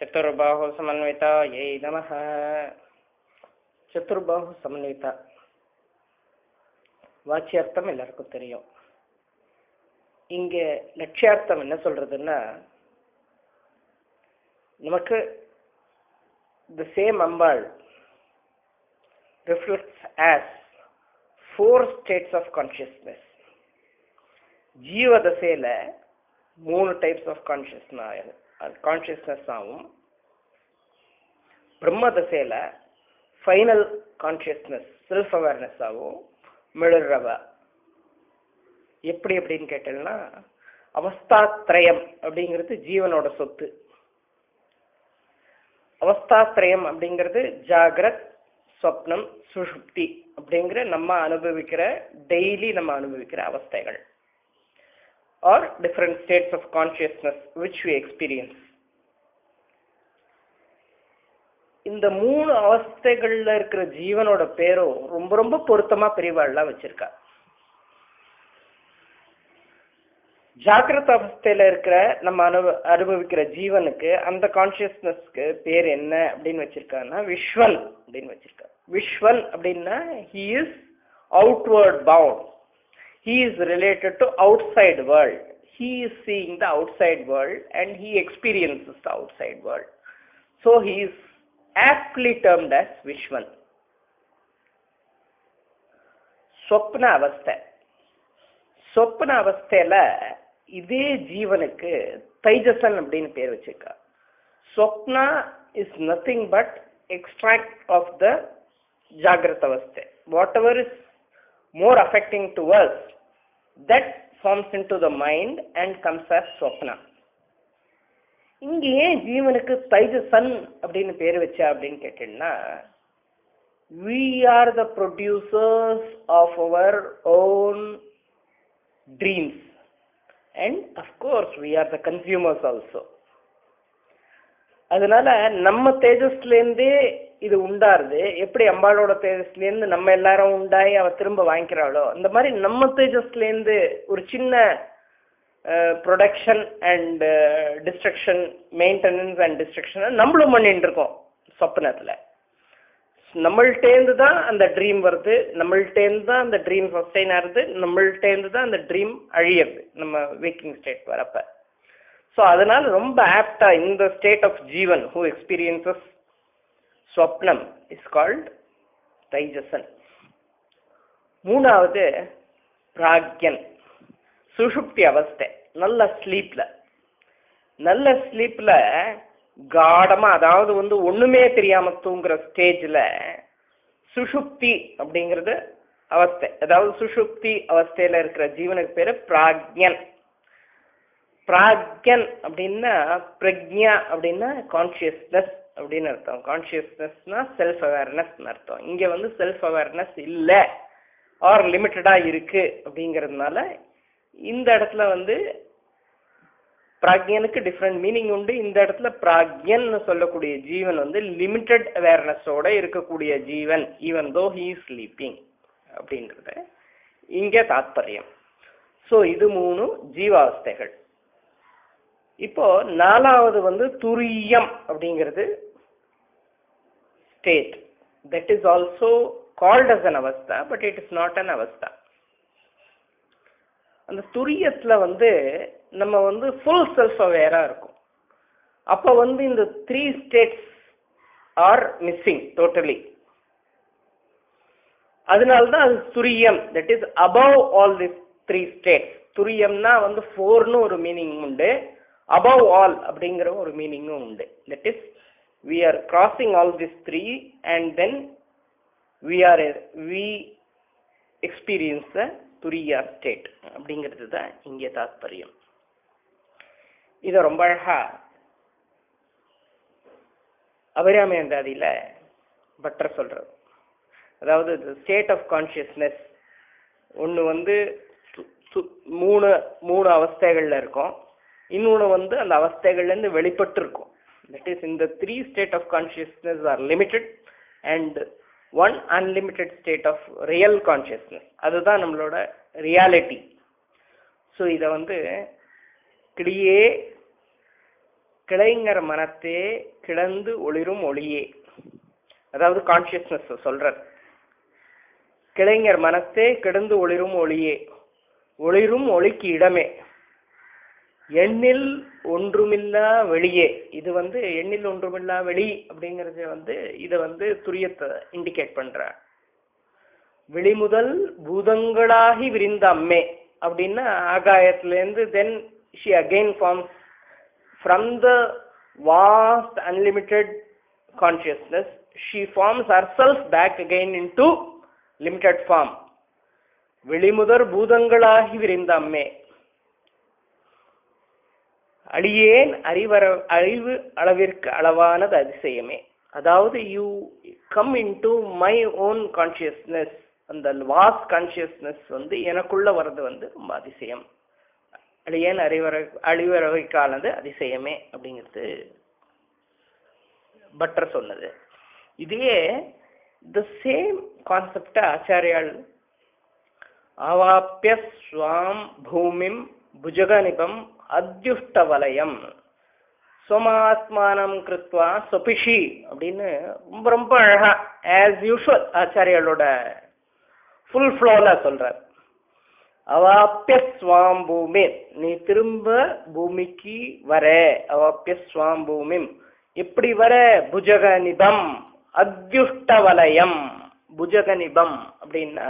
चतुर्बाहु समन्विता ये नमः. சதுர்பாஹு சமன்விதா வாச்சியார்த்தம் எல்லாருக்கும் தெரியும். இங்க லட்சியார்த்தம் என்ன சொல்றதுன்னா, நமக்கு the same Ambal reflects as 4 states of consciousness. ஜீவ தசையில 3 types of consciousness ஆகும். பிரம்ம தசையில ஃபைனல் கான்சியஸ்னஸ் செல்ஃப் அவேர்னஸ் ஆகும். மிளறவ எப்படி அப்படின்னு கேட்டீங்கன்னா, அவஸ்தாத்ரயம் அப்படிங்கிறது ஜீவனோட சொத்து. அவஸ்தாத்ரயம் அப்படிங்கிறது ஜாகிரத், சொப்னம், சுஷுப்தி அப்படிங்கிற நம்ம அனுபவிக்கிற டெய்லி நம்ம அனுபவிக்கிற அவஸ்தைகள் are different states of consciousness which we experience. இந்த 3 அவஸ்தைகள்ல இருக்கிற ஜீவனோட பேரும் ரொம்ப ரொம்ப பொருத்தமா பெரியவாள்லாம் வச்சிருக்கா. ஜாகிரத அவஸ்தையில இருக்கிற நம்ம அனுபவிக்கிற ஜீவனுக்கு அந்த கான்சியஸ்னஸ்க்கு பேர் என்ன அப்படின்னு வச்சிருக்காங்கன்னா விஸ்வன் அப்படின்னு வச்சிருக்கா. விஸ்வன் அப்படின்னா he is outward bound, he is related to outside world, he is seeing the outside world and he experiences the outside world, so he is aptly termed as Vishwan. சொப்ன அவஸ்தை. சொப்ன அவஸ்தையில இதே ஜீவனுக்கு தைஜசன் அப்படின்னு பேர் வச்சிருக்கா. சொப்னா is nothing but extract of the ஜாகிரத அவஸ்தை. Whatever is more affecting to us that forms into the mind and comes as சொப்னா. இங்க ஏன் ஜீவனுக்கு தைஜசன் அப்படின்னு பேர் வச்சா அப்படின்னு கேட்டீங்கன்னா, we are the producers of our own dreams and of course we are the consumers also. அதனால நம்ம தேஜஸ்லேருந்தே இது உண்டாருது. எப்படி அம்பாளோட தேஜஸ்லேருந்து நம்ம எல்லாரும் உண்டாயி அவ திரும்ப வாங்கிக்கிறாளோ, அந்த மாதிரி நம்ம தேஜஸ்லேருந்து ஒரு சின்ன production and destruction, maintenance and destruction நம்மளும் பண்ணிட்டு இருக்கோம் சொப்னத்துல. நம்மள்டேந்து தான் அந்த ட்ரீம் வருது, நம்மள்டேந்து தான் அந்த ட்ரீம் சஸ்டெயின் ஆகுது, நம்மள்டேந்து தான் அந்த ட்ரீம் அழியிறது நம்ம வேக்கிங் ஸ்டேட் வரப்ப. ஸோ அதனால ரொம்ப ஆப்டா இந்த ஸ்டேட் ஆஃப் ஜீவன் ஹூ எக்ஸ்பீரியன்சஸ் ஸ்வப்னம் இஸ் கால்ட் தைஜசன். 3வது பிராக்யன், சுஷுப்தி அவஸ்தை. நல்ல ஸ்லீப்ல காடமா, அதாவது ஒண்ணுமே தெரியாம தூங்குற ஸ்டேஜ்ல சுஷுப்தி அப்படிங்கிறது அவஸ்தை. அதாவது சுஷுப்தி அவஸ்தையில இருக்கிற ஜீவனுக்கு பேரு பிராக்யன். பிராக்யன் அப்படின்னா பிரக்ஞா அப்படின்னா கான்சியஸ்னஸ் அப்படின்னு அர்த்தம். கான்சியஸ்னஸ்னா செல்ஃப் அவேர்னஸ் அர்த்தம். இங்க செல்ஃப் அவேர்னஸ் இல்ல ஆர் லிமிட்டடா இருக்கு அப்படிங்கிறதுனால இந்த இடத்துல பிராக்யனுக்கு டிஃப்ரெண்ட் மீனிங் உண்டு. இந்த இடத்துல பிராக்யன் சொல்லக்கூடிய ஜீவன் லிமிட்டட் அவேர்னஸோட இருக்கக்கூடிய ஜீவன், even though he is sleeping அப்படின்றது இங்க தாத்பரியம். ஸோ இது 3 ஜீவாவஸ்தைகள். இப்போ 4வது துரியம் அப்படிங்கிறது state. That is also called as an அவஸ்தா, but it is not an அவஸ்தா. அந்த துரியத்துல நம்ம ஃபுல் செல்ஃப் அவேரா இருக்கும். அப்ப இந்த 3 ஸ்டேட்ஸ் ஆர் மிஸ்ஸிங் டோட்டலி. அதனால்தான் அது துரியம். That is above all this 3 states. துரியம்னா 4ன்னு ஒரு மீனிங் உண்டு, அபவ் ஆல் அப்படிங்கிற ஒரு மீனிங்கும் உண்டு. That is we are crossing all these 3 and then we experience the துரியா ஸ்டேட் அப்படிங்கிறது தான் இங்கே தாத்பரியம். இதை ரொம்ப அழகா அபிராமியந்தாதியில பட்டர் சொல்றது. அதாவது ஸ்டேட் ஆஃப் கான்சியஸ்னஸ் ஒன்று மூணு அவஸ்தைகள்ல இருக்கும், இன்னொன்று அந்த அவஸ்தைகள்லேருந்து வெளிப்பட்டு இருக்கும். தட் இஸ் இந்த 3 state of consciousness are limited and 1 unlimited state of real consciousness. அதுதான் நம்மளோட ரியாலிட்டி. ஸோ இதை கிளியே கிளைஞர் மனத்தே கிடந்து ஒளிரும் ஒளியே, அதாவது கான்சியஸ்னஸ் சொல்றார். கிளைஞர் மனத்தே கிடந்து ஒளிரும் ஒளியே, ஒளிரும் ஒளிக்கு இடமே, எண்ணில் ஒன்றுமில்லா வெளியே. இது எண்ணில் ஒன்றுமில்லா வெளி அப்படிங்கறது இத துரியத்தை இண்டிகேட் பண்ற. வெளிமுதல் பூதங்களாகி விரிந்த அம்மே அப்படின்னா ஆகாயத்துல இருந்து தென் she again forms from the vast unlimited consciousness, she forms herself back again into limited form. வெளிமுதற் பூதங்களாகி விரிந்த அம்மே, அடியேன் அறிவு அளவிற்கு அளவானது அதிசயமே. அதாவது you come into my own consciousness, அந்த வாஸ்ட் கான்சியஸ்னஸ் எனக்குள்ள வர்றது ரொம்ப அதிசயம். அடியேன் அறிவரவைக்கானது அதிசயமே அப்படிங்கிறது பட்டர் சொன்னது. இதே த சேம் கான்செப்ட ஆச்சாரியால் அவாப்பிய ஸ்வாம் பூமிம் புஜகநிபம் அத்யுஷ்ட வலயம் சோமாத்மானம் கிருத்வா சொபிஷி அப்படின்னு ரொம்ப ரொம்ப அழகா ஆஸ் யூஷுவல் ஆச்சாரியாலோட ஃபுல் ஃப்ளோல சொல்றார். அவாப்பிய ஸ்வாம் பூமி, நீ திரும்ப பூமிக்கு வர. அவாப்பிய ஸ்வாம் பூமிம், எப்படி வர? புஜகநிபம் அத்யுஷ்ட வலயம். புஜகநிபம் அப்படின்னா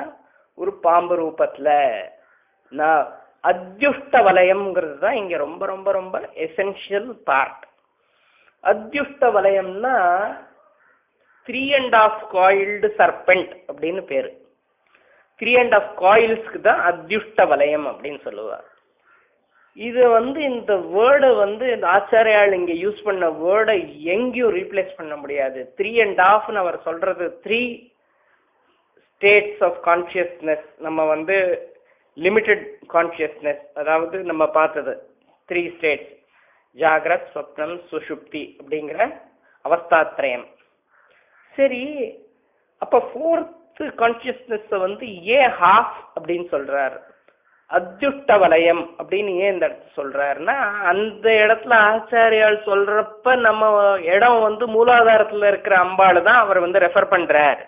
ஒரு பாம்பு ரூபத்துல. நான் அத்யுஷ்ட வலயம்ங்கிறது தான் இங்க ரொம்ப ரொம்ப ரொம்ப எசென்ஷியல் பார்ட். அத்யுஷ்ட வலயம்னா 3.5 coiled serpent அப்படின்னு பேரு. 3.5 coilsக்கு தான் அத்யுஷ்ட வலயம் அப்படின்னு சொல்லுவார். இது இந்த வேர்டை இந்த ஆச்சாரியால் இங்க யூஸ் பண்ண வேர்டை எங்கேயும் ரீப்ளேஸ் பண்ண முடியாது. 3.5 அவர் சொல்றது 3 states of consciousness. நம்ம லிமிட்டட் கான்சியஸ்னஸ், அதாவது நம்ம பார்த்தது 3 states, ஜாகிரத், சொப்னம், சுஷுப்தி அப்படிங்கிற அவஸ்தாத்ரயம். சரி, அப்ப 4th கான்சியஸ்னஸ் ஏன் ஹாஃப் அப்படின்னு சொல்றார்? அத்யுஷ்ட வலயம் அப்படின்னு ஏன் இந்த இடத்துல சொல்றாருன்னா, அந்த இடத்துல ஆச்சாரியால் சொல்றப்ப நம்ம இடம் மூலாதாரத்துல இருக்கிற அம்பாள் தான் அவர் ரெஃபர் பண்றார்.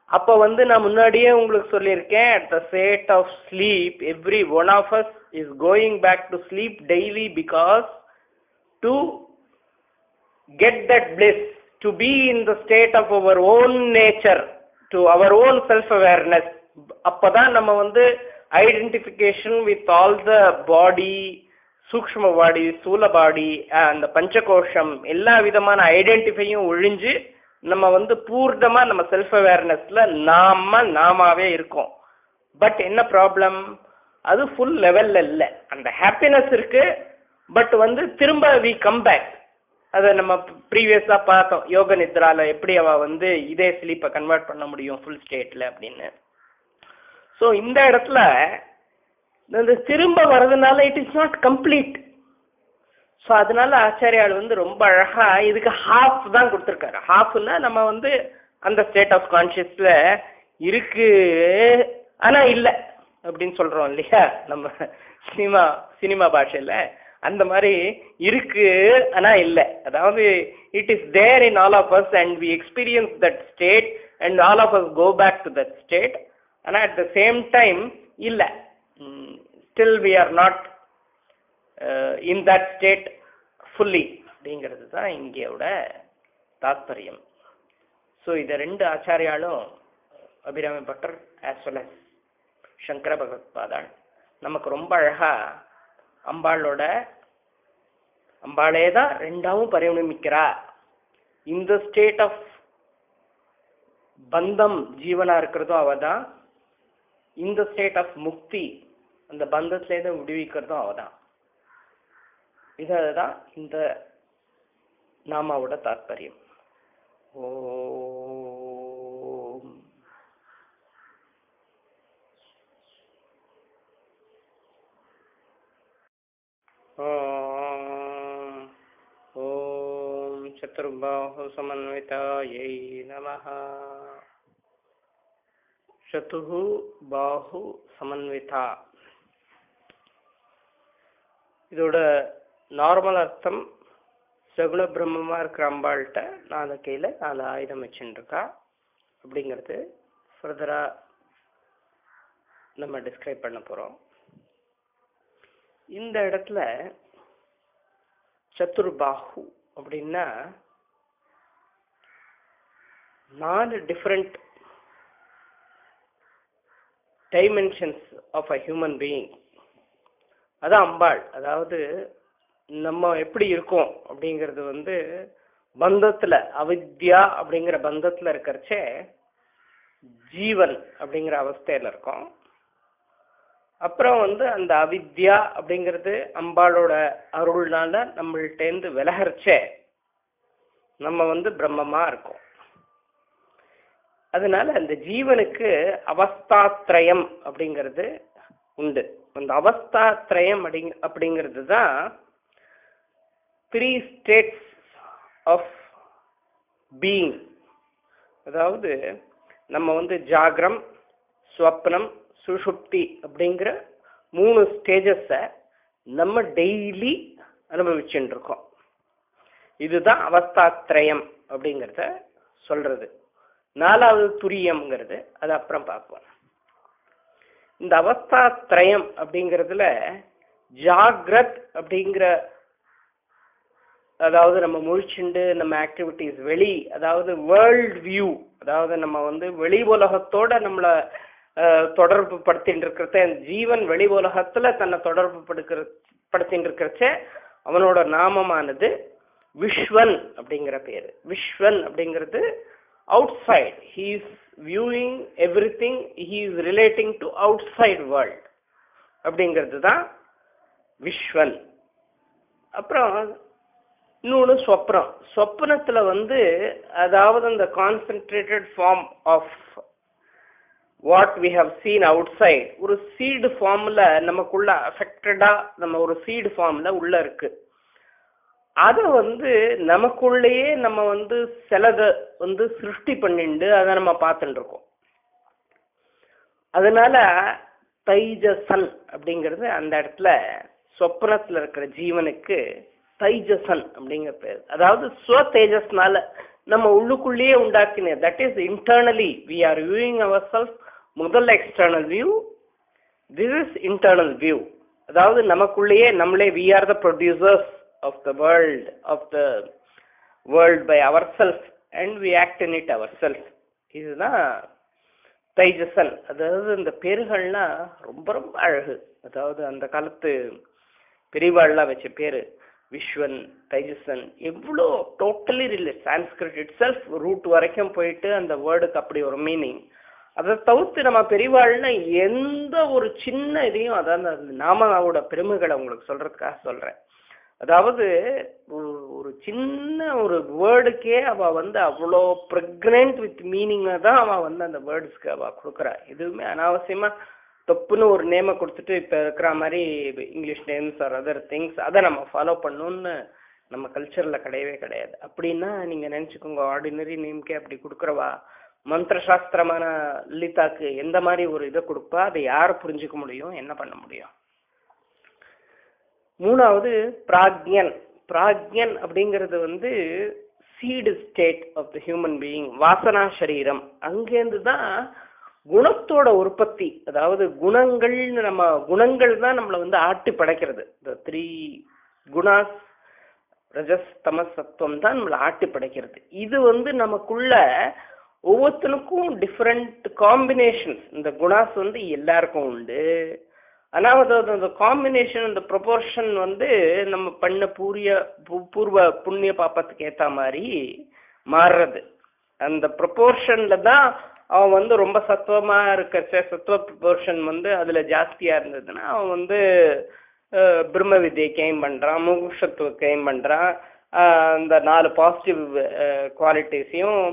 அப்ப நான் முன்னாடியே உங்களுக்கு சொல்லியிருக்கேன், at the state of sleep every one of us is going back to sleep daily because to get that bliss, to be in the state of our own nature, to our own self awareness. அப்பதான் நம்ம identification with all the body, சூக்ஷ்ம பாடி, ஸ்தூல பாடி, அந்த பஞ்சகோஷம் எல்லா விதமான ஐடென்டிஃபையும் ஒழிஞ்சு நம்ம பூர்ணமா நம்ம செல்ஃப் அவேர்னஸ்ல நாமாவே இருக்கோம். பட் என்ன ப்ராப்ளம்? அது ஃபுல் லெவல்ல இல்ல. அந்த ஹாப்பினஸ் இருக்கு, பட் திரும்ப வி கம் பேக். அதை நம்ம ப்ரீவியஸா பார்த்தோம் யோக நித்ரால எப்படி அவ இதே ஸ்லீப்பை கன்வெர்ட் பண்ண முடியும் ஃபுல் ஸ்டேட்ல அப்படின்னு. ஸோ இந்த இடத்துல திரும்ப வர்றதுனால it is not complete. So அதனால ஆச்சாரியால் ரொம்ப அழகா இதுக்கு ஹாஃப் தான் கொடுத்துருக்காரு. ஹாஃப்னா நம்ம அந்த ஸ்டேட் ஆஃப் கான்சியஸ்ல இருக்கு ஆனா இல்லை அப்படின்னு சொல்றோம் இல்லையா நம்ம சினிமா பாஷையில, அந்த மாதிரி இருக்கு ஆனா இல்லை. அதாவது it is there in all of us and we experience that state and all of us go back to that state. ஆனா அட் த சேம் டைம் இல்லை, still we are not in that state fully அப்படிங்கிறது தான் இங்கேயோட தாத்பரியம். So இதை 2 ஆச்சாரியாலும் Abhirami Bhattar as well as Shankara Bhagavatpadal நமக்கு ரொம்ப அழகா அம்பாளே தான் 2ஆவும் பரிணமிக்கிறா. இந்த ஸ்டேட் ஆஃப் பந்தம் ஜீவனா இருக்கிறதும் அவதான், இந்த ஸ்டேட் ஆஃப் முக்தி அந்த பந்தத்திலேருந்து விடுவிக்கிறதும் அவதான். இதுதான் இந்த நாமாவோட தாத்பரியம். ஓம் ஓம் சதுர்பாஹு சமன்விதாயை நமஹ. சதுஹு பாஹு சமன்விதா, இதோட நார்மல் அர்த்தம் சகுண பிரம்மமா இருக்கிற அம்பாள்கிட்ட 4 கையில 4 ஆயுதம் வச்சுருக்கா அப்படிங்கிறது ஃபர்தரா நம்ம டிஸ்கிரைப் பண்ண போறோம். இந்த இடத்துல சதுர்பாஹு அப்படின்னா 4 different dimensions of a human being. அதான் அம்பாள். அதாவது நம்ம எப்படி இருக்கோம் அப்படிங்கிறது பந்தத்துல, அவித்யா அப்படிங்கிற பந்தத்துல இருக்கிறச்சே ஜீவன் அப்படிங்கிற அவஸ்தையில இருக்கும். அப்புறம் அந்த அவித்யா அப்படிங்கிறது அம்பாளோட அருள்னால நம்மள்டேந்து விலகரிச்சே நம்ம பிரம்மமா இருக்கோம். அதனால அந்த ஜீவனுக்கு அவஸ்தாத்ரயம் அப்படிங்கிறது உண்டு. அந்த அவஸ்தாத்ரயம் அப்படிங்கிறது தான் 3 states ஆஃப் பீயிங். அதாவது நம்ம ஜாகிரம், ஸ்வப்னம், சுஷுப்தி அப்படிங்கிற 3 ஸ்டேஜஸை நம்ம டெய்லி அனுபவிச்சுட்டு இருக்கோம். இதுதான் அவஸ்தாத்ரயம் அப்படிங்கிறத சொல்றது. 4வது துரியம்ங்கிறது அது அப்புறம் பார்ப்போம். இந்த அவஸ்தாத்ரயம் அப்படிங்கிறதுல ஜாகிரத் அப்படிங்கிற, அதாவது நம்ம முழிச்சுண்டு நம்ம ஆக்டிவிட்டிஸ் அதாவது வேர்ல்ட் வியூ, அதாவது நம்ம வெளி உலகத்தோட நம்மளை தொடர்பு படுத்தின்னு இருக்கிறத, ஜீவன் வெளி உலகத்துல தன்னை தொடர்பு படுத்தின்னு இருக்கிறச்ச அவனோட நாமமானது விஸ்வன் அப்படிங்கிற பேரு. விஸ்வன் அப்படிங்கிறது outside, he is viewing everything, he is relating to outside world அப்படிங்கிறது தான் விஸ்வன். அப்புறம் இன்னொன்று ஸ்வப்னம். ஸ்வப்னத்துல அதாவது அந்த concentrated form of what we have seen outside, ஒரு சீடு ஃபார்ம்ல நமக்குள்ள அஃபெக்டடா நம்ம ஒரு சீடு ஃபார்ம்ல உள்ள இருக்கு. அதை நமக்குள்ளேயே நம்ம சிலதை சிருஷ்டி பண்ணிண்டு அதை நம்ம பார்த்துட்டு இருக்கோம். அதனால தைஜசன் அப்படிங்கிறது அந்த இடத்துல சொப்னத்துல இருக்கிற ஜீவனுக்கு தைஜசன் அப்படிங்கிற பேர். அதாவது ஸ்வ தேஜஸ்னால நம்ம உள்ளுக்குள்ளேயே உண்டாக்கின, that is internally we are viewing our self. முதல்ல external view, this is internal view. அதாவது நமக்குள்ளேயே நம்மளே we are the producers of the world by ourselves and we act in it ourselves. இதுதான் தைஜசன். அதாவது இந்த பேர்கள்னா ரொம்ப ரொம்ப அழகு. அதாவது அந்த காலத்து பெரியவாள்லாம் வச்ச பேரு விஸ்வன், தைஜசன், எவ்வளோ totally relate. Sanskrit itself root வரைக்கும் போயிட்டு அந்த வேர்டுக்கு அப்படி ஒரு மீனிங். அதை தவிர்த்து நம்ம பெரியவாள்னா எந்த ஒரு சின்ன இதையும், அதாவது அந்த நாமாவோட பெருமைகளை உங்களுக்கு சொல்றதுக்காக சொல்றேன். அதாவது ஒரு சின்ன ஒரு வேர்டுக்கே அவ அவ்வளோ ப்ரெக்னென்ட் வித் மீனிங்கை தான் அவ அந்த வேர்ட்ஸ்க்கு அவ கொடுக்குறா. எதுவுமே அனாவசியமா தப்புன்னு ஒரு நேமை கொடுத்துட்டு இப்போ இருக்கிற மாதிரி English names R other things அதை நம்ம ஃபாலோ பண்ணணும்னு நம்ம கல்ச்சர்ல கிடையவே கிடையாது. அப்படின்னா நீங்க நினைச்சுக்கோங்க, ஆர்டினரி நேம்கே அப்படி கொடுக்குறவா மந்திர சாஸ்திரமான லலிதாக்கு எந்த மாதிரி ஒரு இதை கொடுப்பா, அதை யாரை புரிஞ்சுக்க முடியும், என்ன பண்ண முடியும்? 3வது பிராக்ஞன். பிராக்ஞன் அப்படிங்கிறது seed state of the human being, வாசனா சரீரம். அங்கேருந்து தான் குணத்தோட உற்பத்தி. அதாவது குணங்கள்னு நம்ம குணங்கள் தான் நம்மளை ஆட்டி படைக்கிறது. இந்த 3 குணாஸ், ரஜஸ், தமஸ், சத்துவம் தான் நம்மளை ஆட்டி படைக்கிறது. இது நமக்குள்ள ஒவ்வொருத்தனுக்கும் டிஃப்ரெண்ட் காம்பினேஷன்ஸ். இந்த குணாஸ் எல்லாருக்கும் உண்டு. ஆனால் அந்த காம்பினேஷன், அந்த ப்ரொபோர்ஷன் நம்ம பண்ண பூர்வ புண்ணிய பாப்பத்துக்கு ஏற்ற மாதிரி மாறுறது. அந்த ப்ரொபோர்ஷன்ல தான் அவன் ரொம்ப சத்துவமா இருக்க, சத்துவ ப்ரொபோர்ஷன் அதுல ஜாஸ்தியா இருந்ததுன்னா அவன் பிரம்ம வித்யை கெயின் பண்றான், முகுஷத்துவ கெயின் பண்றான். அந்த 4 பாசிட்டிவ் குவாலிட்டிஸையும்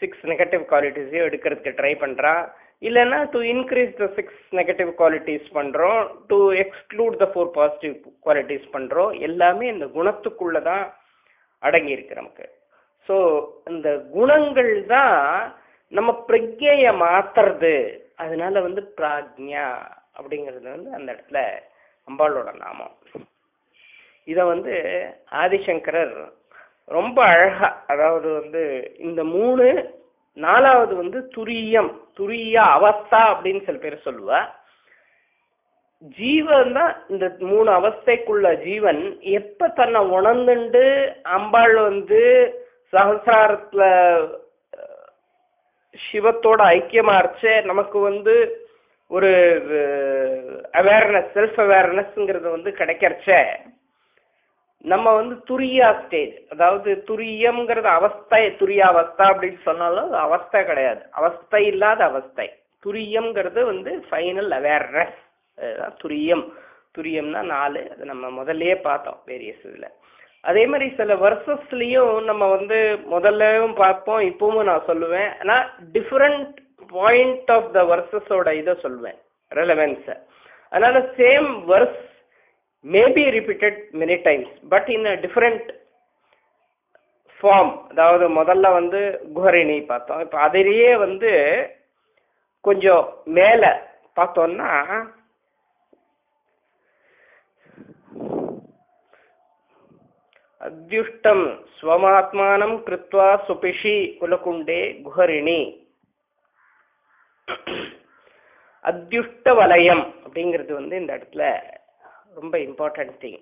6 நெகட்டிவ் குவாலிட்டிஸையும் எடுக்கிறதுக்கு ட்ரை பண்றான். இல்லைன்னா to increase the 6 negative qualities பண்றோம், to exclude the 4 positive qualities பண்றோம். எல்லாமே இந்த குணத்துக்குள்ளதான் அடங்கி இருக்கு நமக்கு. ஸோ இந்த குணங்கள் தான் நம்ம பிரக்ஞைய மாத்துறது. அதனால பிராக்ஞா அப்படிங்கிறது அந்த இடத்துல அம்பாளோட நாமம். இத ஆதிசங்கரர் ரொம்ப அழகா, அதாவது வந்து இந்த மூணு, நாலாவது வந்து துரியம், துரிய அவஸ்தா அப்படின்னு சில பேர் சொல்லுவா. ஜீவன் தான் இந்த மூணு அவஸ்தைக்குள்ள ஜீவன் எப்ப தன்னை உணர்ந்துண்டு அம்பாள் வந்து சகசிராரத்துல சிவத்தோட ஐக்கியமாச்சு நமக்கு வந்து ஒரு அவேர்னஸ், செல்ஃப் அவேர்னஸ்ங்கிறது வந்து கிடைக்கிறச்ச நம்ம வந்து துரியா ஸ்டேஜ், அதாவது துரியம்ங்கிறது அவஸ்தை, துரிய அவஸ்தா அப்படின்னு சொன்னாலும் அது அவஸ்தை கிடையாது, அவஸ்தை இல்லாத அவஸ்தை. துரியம்ங்கிறது வந்து ஃபைனல் அவேர்னஸ், துரியம். துரியம்னா 4, அது நம்ம முதல்லயே பார்த்தோம் வேரியஸ் இதுல. அதே மாதிரி சில வர்சஸ்லயும் நம்ம வந்து முதல்லயும் பார்ப்போம், இப்பவும் நான் சொல்லுவேன். ஆனா டிஃபரெண்ட் பாயிண்ட் ஆஃப் த வர்சஸோட இதை சொல்லுவேன், ரெலவென்ஸ. அதனால same verse may be repeated many times but in a different form. அதாவது முதல்ல வந்து குஹரிணி பார்த்தோம், இப்ப அதிலேயே வந்து கொஞ்சம் மேல பார்த்தோம்னா அத்யுஷ்டம் ஸ்வமாத்மானம் கிருத்வா சுபிஷி குலகுண்டே குஹரிணி. அத்யுஷ்ட வலயம் அப்படிங்கிறது வந்து இந்த இடத்துல ரொம்ப இம்பார்ட்டன்ட் திங்.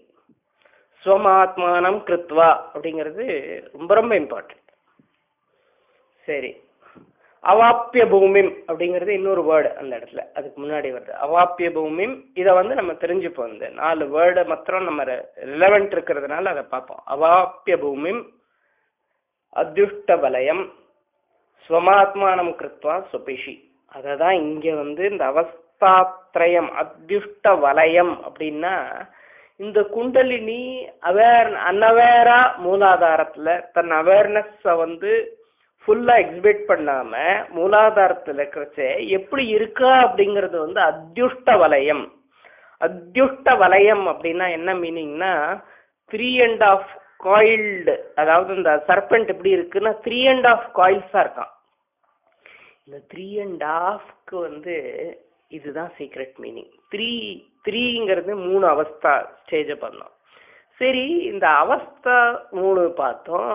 ஸ்வமாத்மானம் கிருத்வா அப்படிங்கிறது ரொம்ப ரொம்ப இம்பார்ட்டன்ட். சரி, அவாப்பிய பூமிம் அப்படிங்கிறது இன்னொரு வேர்டு அந்த இடத்துல, அதுக்கு முன்னாடி வருது அவாப்பிய பூமிம். இதை வந்து நம்ம தெரிஞ்சுப்போம், இந்த 4 வேர்டு மாத்திரம் நம்ம ரிலவெண்ட் இருக்கிறதுனால அதை பார்ப்போம். அவாப்பிய பூமிம், அத்யுஷ்ட வலயம், ஸ்வமாத்மானம் கிருத்வா சுபிஷி. அதை தான் இங்க வந்து இந்த அவஸ்தாத்ரயம், அத்யுஷ்ட வலயம் அப்படின்னா இந்த குண்டலினி அன்அவேரா மூலாதாரத்துல தன் அவேர்னஸ் வந்து ஃபுல்லா எக்ஸிபிட் பண்ணாம மூலாதாரத்துல இருக்கிறச்ச எப்படி இருக்கா அப்படிங்கிறது வந்து அத்யுஷ்ட வலயம். அத்யுஷ்ட வலயம் அப்படின்னா என்ன மீனிங்னா 3.5 காயில்டு, அதாவது இந்த சர்பெண்ட் எப்படி இருக்குன்னா 3.5 காயில்ஸா இருக்கான். இந்த 3.5க்கு வந்து இதுதான் சீக்ரெட் மீனிங். 3ங்கிறது 3 அவஸ்தா ஸ்டேஜ பண்ணோம். சரி, இந்த அவஸ்தா 3 பார்த்தோம்.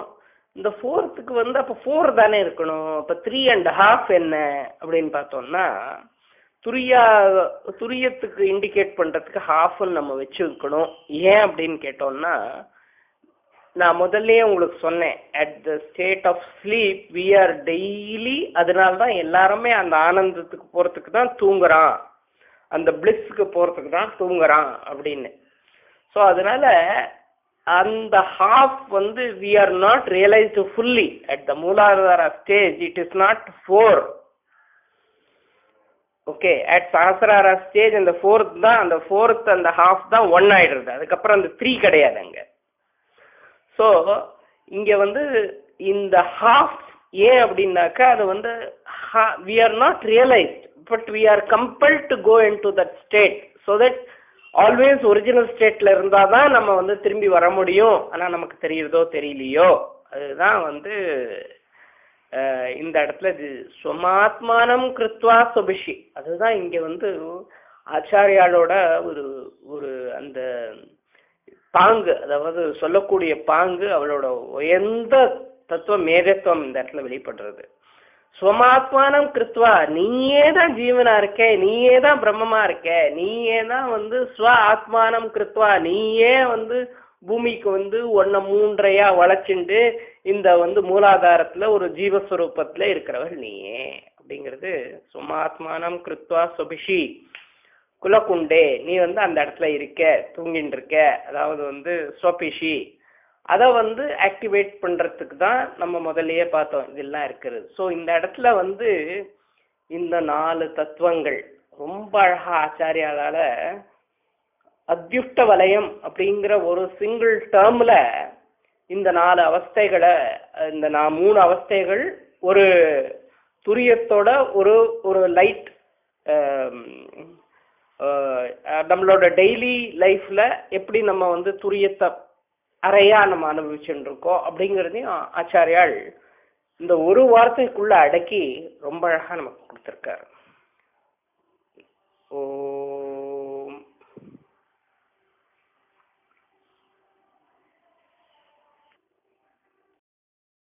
இந்த 4த்துக்கு வந்து அப்ப 4 தானே இருக்கணும். அப்ப 3.5 என்ன அப்படின்னு பார்த்தோம்னா துரியத்துக்கு இண்டிகேட் பண்றதுக்கு ஹாஃப்னு நம்ம வச்சுக்கணும். ஏன் அப்படின்னு கேட்டோம்னா, நான் முதல்லயே உங்களுக்கு சொன்னேன், at the state of sleep we are daily, அதனால்தான் எல்லாருமே அந்த ஆனந்தத்துக்கு போறதுக்கு தான் தூங்குறான், அந்த பிளிஸ்க்கு போறதுக்கு தான் தூங்குறான் அப்படின்னு. ஸோ அதனால அந்த ஹாஃப் வந்து we are not realised fully at the Muladhara stage. It is not 4. Okay, at Sahasrara stage அந்த 4th தான், அந்த 4th அந்த ஹாஃப் தான் 1 ஆயிடுறது. அதுக்கப்புறம் அந்த 3 கிடையாது அங்க. ஸோ இங்க வந்து இந்த ஹாஃப் ஏன் அப்படின்னாக்கா அது வந்து we are not realised but we are compelled to go into that state. So that always original ஸ்டேட்ல இருந்தால் தான் நம்ம வந்து திரும்பி வர முடியும். ஆனால் நமக்கு தெரியுறதோ தெரியலையோ, அதுதான் வந்து இந்த இடத்துல இது ஸ்வமாத்மானம் கிருத்வா சுபிஷி. அதுதான் இங்க வந்து ஆச்சாரியாலோட ஒரு ஒரு அந்த பாங்கு, அதாவது சொல்லக்கூடிய பாங்கு, அவளோட உயர்ந்த தத்துவ மேதத்துவம் இந்த இடத்துல வெளிப்படுறது. ஸ்வமாத்மானம் கிருத்வா, நீயே தான் ஜீவனா இருக்க, நீயே தான் பிரம்மமா இருக்க, நீயே தான் வந்து ஸ்வ ஆத்மானம் கிருத்வா, நீயே வந்து பூமிக்கு வந்து 1/3 வளைச்சுண்டு இந்த வந்து மூலாதாரத்துல ஒரு ஜீவஸ்வரூபத்துல இருக்கிறவள் நீயே அப்படிங்கிறது. ஸ்வமாத்மானம் கிருத்வா சுபிஷி குலகுண்டே, நீ வந்து அந்த இடத்துல இருக்க, தூங்கிட்டு இருக்க, அதாவது வந்து ஸ்வபிஷி. அதை வந்து ஆக்டிவேட் பண்றதுக்கு தான் நம்ம முதல்லயே பார்த்தோம் இதெல்லாம் இருக்கிறது. ஸோ இந்த இடத்துல வந்து இந்த 4 தத்துவங்கள் ரொம்ப அழகா ஆச்சாரியால அத்யுஷ்ட வலயம் அப்படிங்கிற ஒரு சிங்கிள் டேர்ம்ல இந்த 4 அவஸ்தைகளை, இந்த 3 அவஸ்தைகள் ஒரு துரியத்தோட ஒரு ஒரு லைட் நம்மளோட டெய்லி லைஃப்ல எப்படி நம்ம வந்து துரியத்தை அறையா நம்ம அனுபவிச்சுட்டு இருக்கோம் அப்படிங்கிறதையும் ஆச்சாரியால் இந்த ஒரு வார்த்தைக்குள்ள அடக்கி ரொம்ப அழகா நமக்கு கொடுத்திருக்காரு. ஓ